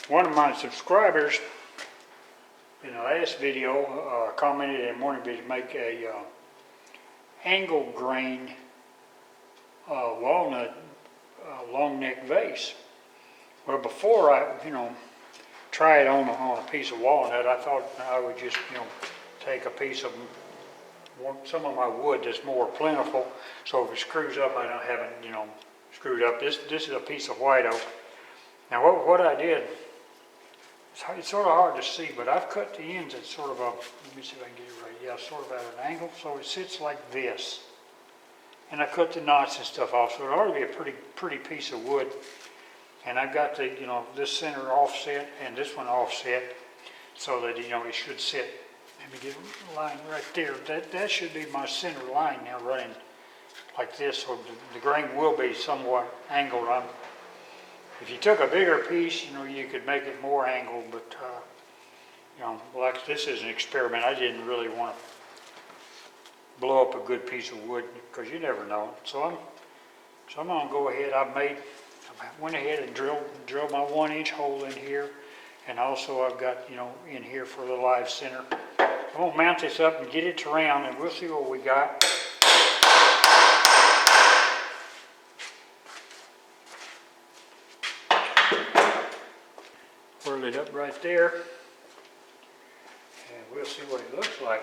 One of my subscribers in the last video commented in morning video to make a angle grain walnut long neck vase. Well, before I try it on a piece of walnut, I thought I would just take a piece of some of my wood that's more plentiful, so if it screws up I don't have it screwed up. This is a piece of white oak. Now what I did, it's sort of hard to see, but I've cut the ends at sort of a, let me see if I can get it right, yeah, sort of at an angle, so it sits like this. And I cut the knots and stuff off, so it ought to be a pretty piece of wood. And I've got the, this center offset and this one offset, so that, it should sit. Let me get a line right there. That should be my center line now, running like this, so the grain will be somewhat angled. If you took a bigger piece, you could make it more angled, but, like this is an experiment. I didn't really want to blow up a good piece of wood, because you never know. So I'm going to go ahead. I went ahead and drilled my 1-inch hole in here, and also I've got, in here for the live center. I'm going to mount this up and get it to round, and we'll see what we got. Whirl it up right there, and we'll see what it looks like.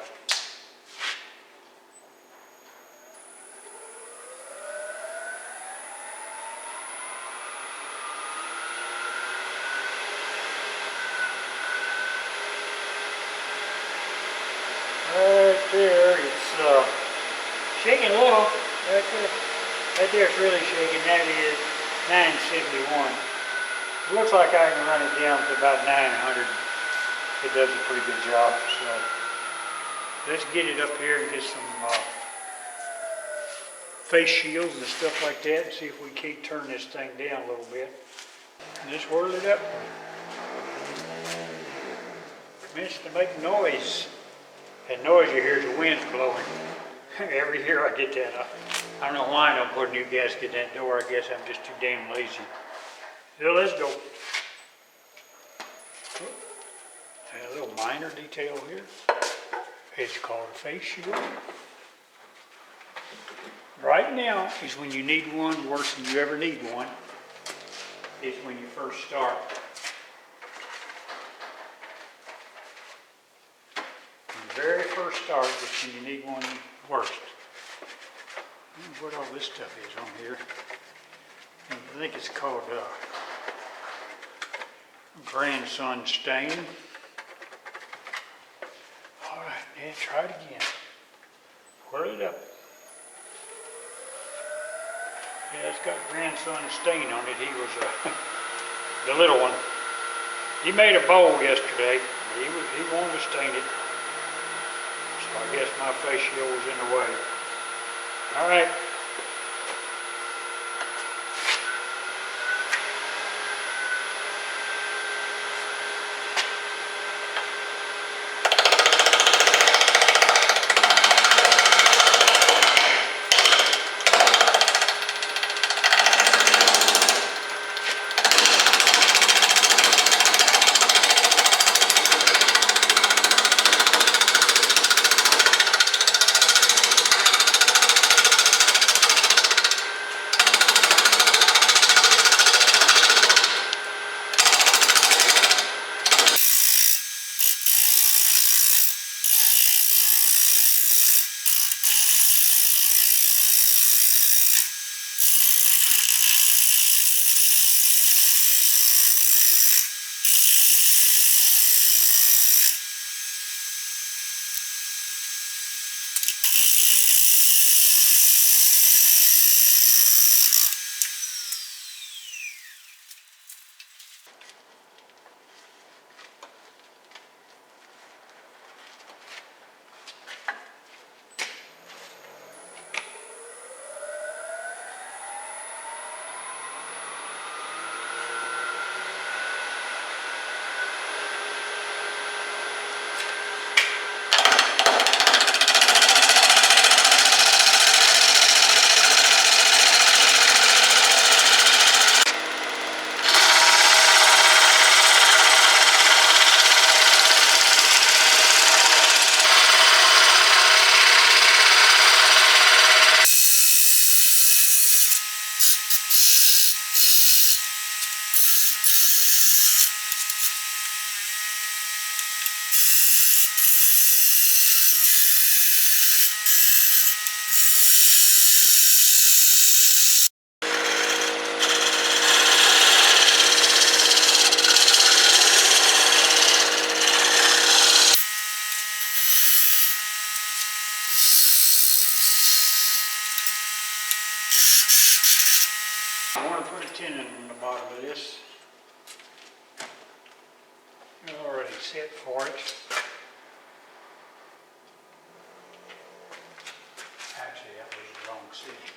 Right there, it's shaking a little. Right there, it's really shaking. That is 971. It looks like I can run it down to about 900. It does a pretty good job. So let's get it up here and get some face shields and stuff like that, and see if we can't turn this thing down a little bit. And just whirl it up. Commence to make noise. That noise you hear is the wind's blowing. Every year I get that. I don't know why I don't put a new gasket in that door. I guess I'm just too damn lazy. So let's go. And a little minor detail here. It's called a face shield. Right now is when you need one worse than you ever need one. It's when you first start. The very first start is when you need one worst. I don't know what all this stuff is on here. I think it's called grandson stain. All right, yeah, try it again. Whirl it up. Yeah, it's got grandson stain on it. He was the little one. He made a bowl yesterday. He wanted to stain it. So I guess my face shield was in the way. All right. tenon in the bottom of this. Already set for it. Actually, that was the wrong seat.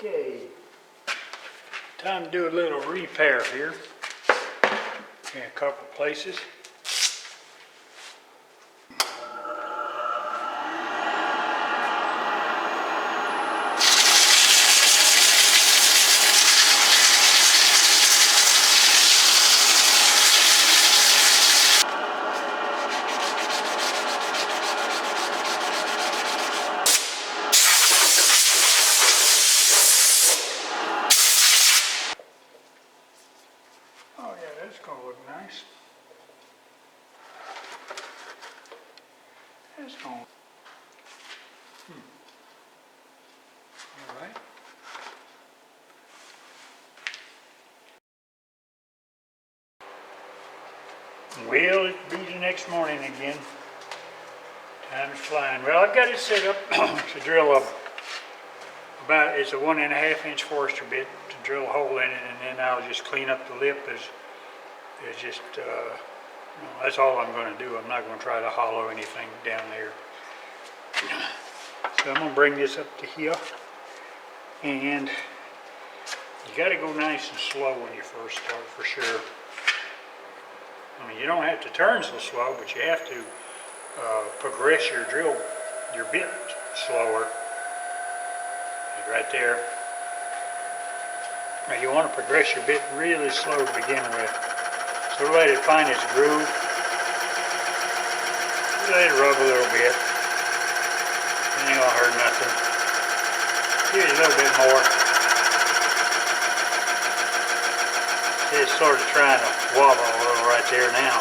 Okay, time to do a little repair here in a couple places. Oh yeah, that's gonna look nice. That's gonna. All right. Well, it'll be the next morning again. Time's flying. Well, I've got it set up to drill it's a 1.5 inch Forester bit to drill a hole in it, and then I'll just clean up the lip as just, that's all I'm going to do. I'm not going to try to hollow anything down there. So I'm going to bring this up to here, and you got to go nice and slow when you first start, for sure. I mean, you don't have to turn so slow, but you have to progress your bit slower. Right there. Now you want to progress your bit really slow to begin with. So let it find its groove. Let it rub a little bit. It ain't gonna hurt nothing. Give it a little bit more. It's sort of trying to wobble a little right there now.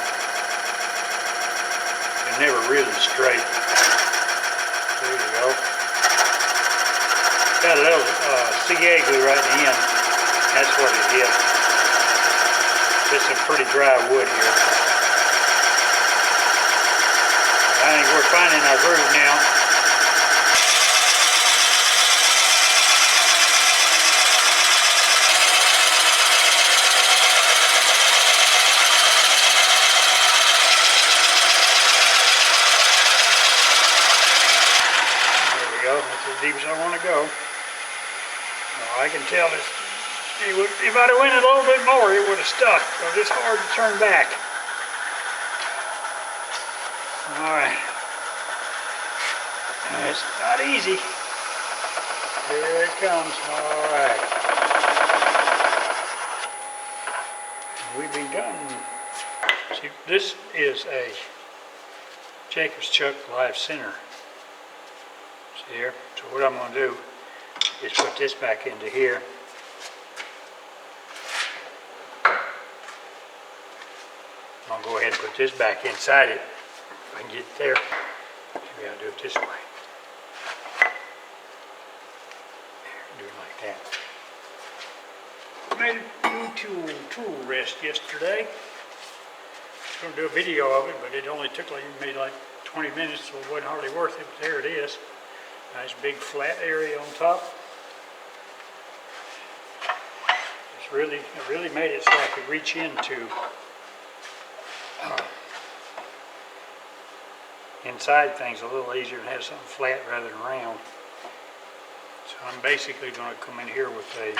It's never really straight. There you go. Got a little CA glue right in the end. That's what it is. It's some pretty dry wood here. I think we're finding our groove now. There we go. That's as deep as I want to go. I can tell this. If I'd have went a little bit more, it would have stuck. So it's hard to turn back. All right. It's not easy. Here it comes. All right. We've begun. See, this is a Jacob's Chuck Live Center. See here? So what I'm going to do is put this back into here. I'll go ahead and put this back inside it. If I can get it there. Maybe I'll do it this way. There, do it like that. I made a new tool rest yesterday. I was going to do a video of it, but it only took maybe like 20 minutes, so it wasn't hardly worth it. But there it is. Nice big flat area on top. It really made it so I could reach into inside things a little easier and have something flat rather than round. So I'm basically going to come in here with a,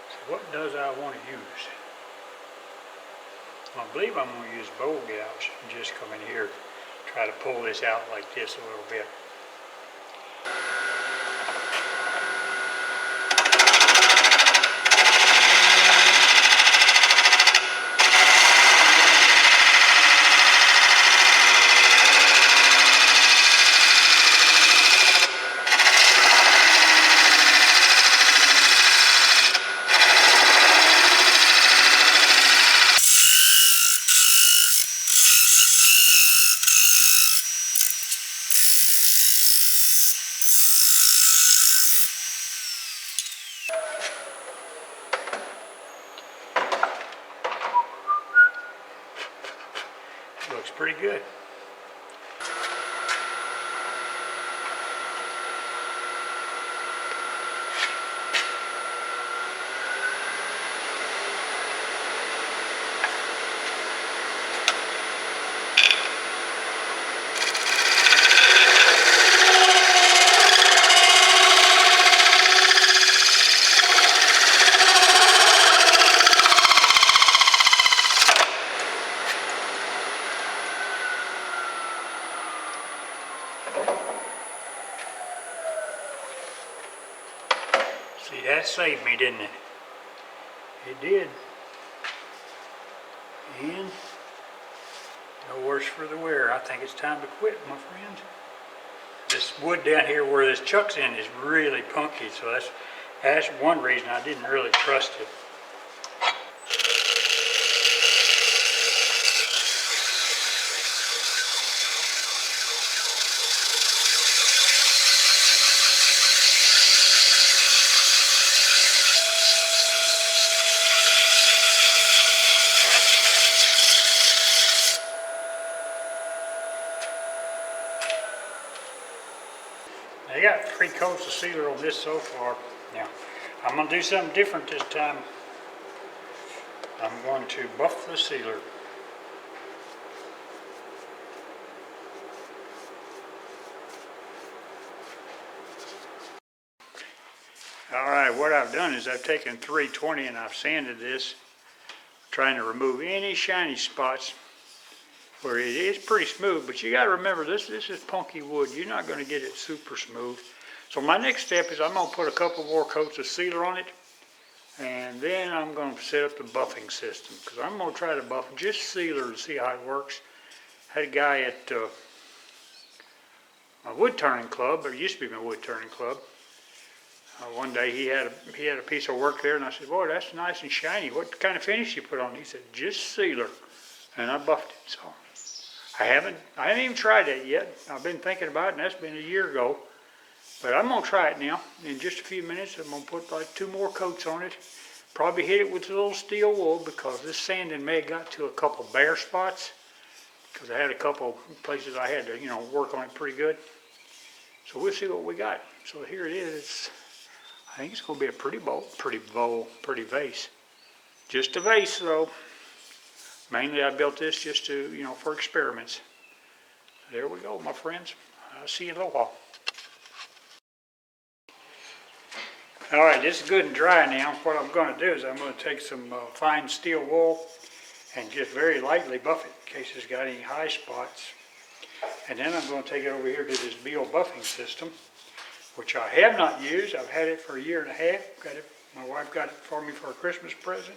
so what does I want to use? Well, I believe I'm going to use bowl gouge and just come in here, try to pull this out like this a little bit. Looks pretty good. See, that saved me, didn't it? It did. And no worse for the wear. I think it's time to quit, my friends. This wood down here where this chuck's in is really punky, so that's one reason I didn't really trust it. I got 3 coats of sealer on this so far. Now, I'm going to do something different this time. I'm going to buff the sealer. Alright, what I've done is I've taken 320 and I've sanded this, trying to remove any shiny spots where it is pretty smooth, but you got to remember this is punky wood. You're not going to get it super smooth. So my next step is I'm going to put a couple more coats of sealer on it, and then I'm going to set up the buffing system, because I'm going to try to buff just sealer to see how it works. Had a guy at my wood turning club, or used to be my wood turning club. One day he had a piece of work there, and I said, "Boy, that's nice and shiny. What kind of finish you put on it?" He said, "Just sealer," and I buffed it. So I haven't even tried that yet. I've been thinking about it, and that's been a year ago. But I'm going to try it now. In just a few minutes, I'm going to put like 2 more coats on it. Probably hit it with a little steel wool, because this sanding may have got to a couple bare spots, because I had a couple places I had to, work on it pretty good. So we'll see what we got. So here it is. I think it's going to be a pretty vase. Just a vase, though. Mainly I built this just to, for experiments. There we go, my friends. I'll see you in a little while. All right, this is good and dry now. What I'm going to do is I'm going to take some fine steel wool and just very lightly buff it in case it's got any high spots. And then I'm going to take it over here to this Beal buffing system, which I have not used. I've had it for a year and a half. My wife got it for me for a Christmas present,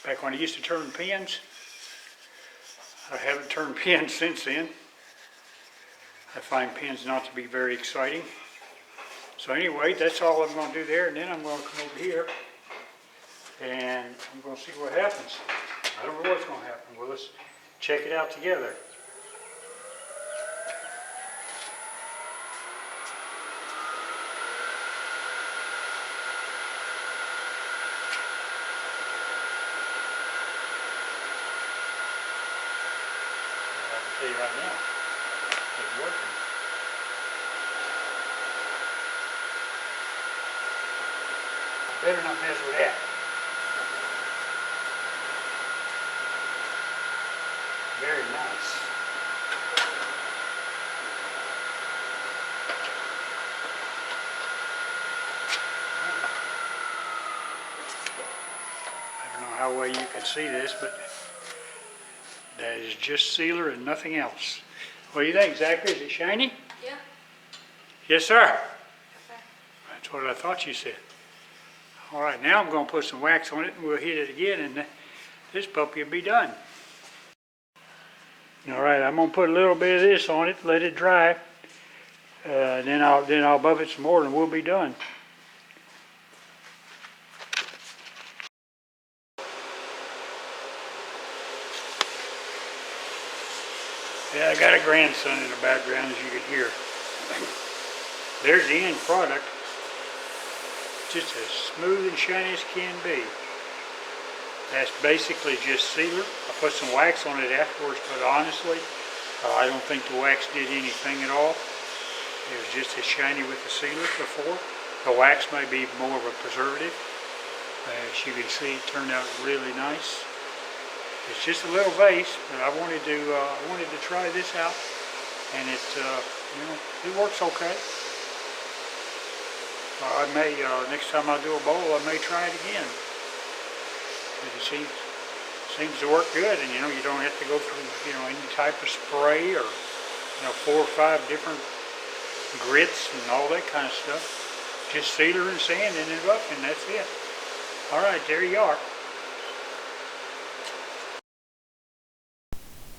back when I used to turn pins. I haven't turned pins since then. I find pins not to be very exciting. So anyway, that's all I'm going to do there, and then I'm going to come over here and I'm going to see what happens. I don't know what's going to happen. Well, let's check it out together. I can tell you right now, it's working. Better not mess with that. Very nice. I don't know how well you can see this, but that is just sealer and nothing else. What do you think, Zachary? Is it shiny? Yeah. Yes, sir. Okay. That's what I thought you said. All right, now I'm going to put some wax on it, and we'll hit it again, and this puppy will be done. All right, I'm going to put a little bit of this on it, let it dry. Then I'll buff it some more, and we'll be done. Yeah, I got a grandson in the background, as you can hear. There's the end product. Just as smooth and shiny as can be. That's basically just sealer. I put some wax on it afterwards, but honestly, I don't think the wax did anything at all. It was just as shiny with the sealer before. The wax may be more of a preservative. As you can see, it turned out really nice. It's just a little vase, but I wanted to try this out, and it it works okay. I may next time I do a bowl, I may try it again. It seems to work good, and you don't have to go through any type of spray or 4 or 5 different grits and all that kind of stuff. Just sealer and sand and then rough, and that's it. All right, there you are.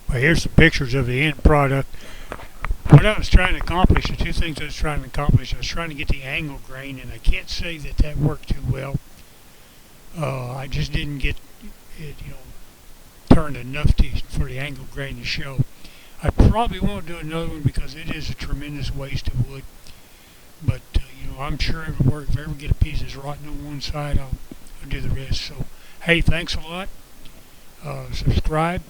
Well, here's the pictures of the end product. What I was trying to accomplish, the 2 things I was trying to accomplish, I was trying to get the angle grain, and I can't say that worked too well. I just didn't get it, turned enough for the angle grain to show. I probably won't do another one because it is a tremendous waste of wood. But I'm sure it'll work. If I ever get a piece that's rotten on one side, I'll do the rest. So, hey, thanks a lot. Subscribe.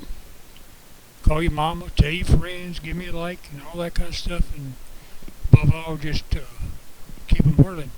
Call your mama. Tell your friends. Give me a like and all that kind of stuff. And above all, just keep them whirling.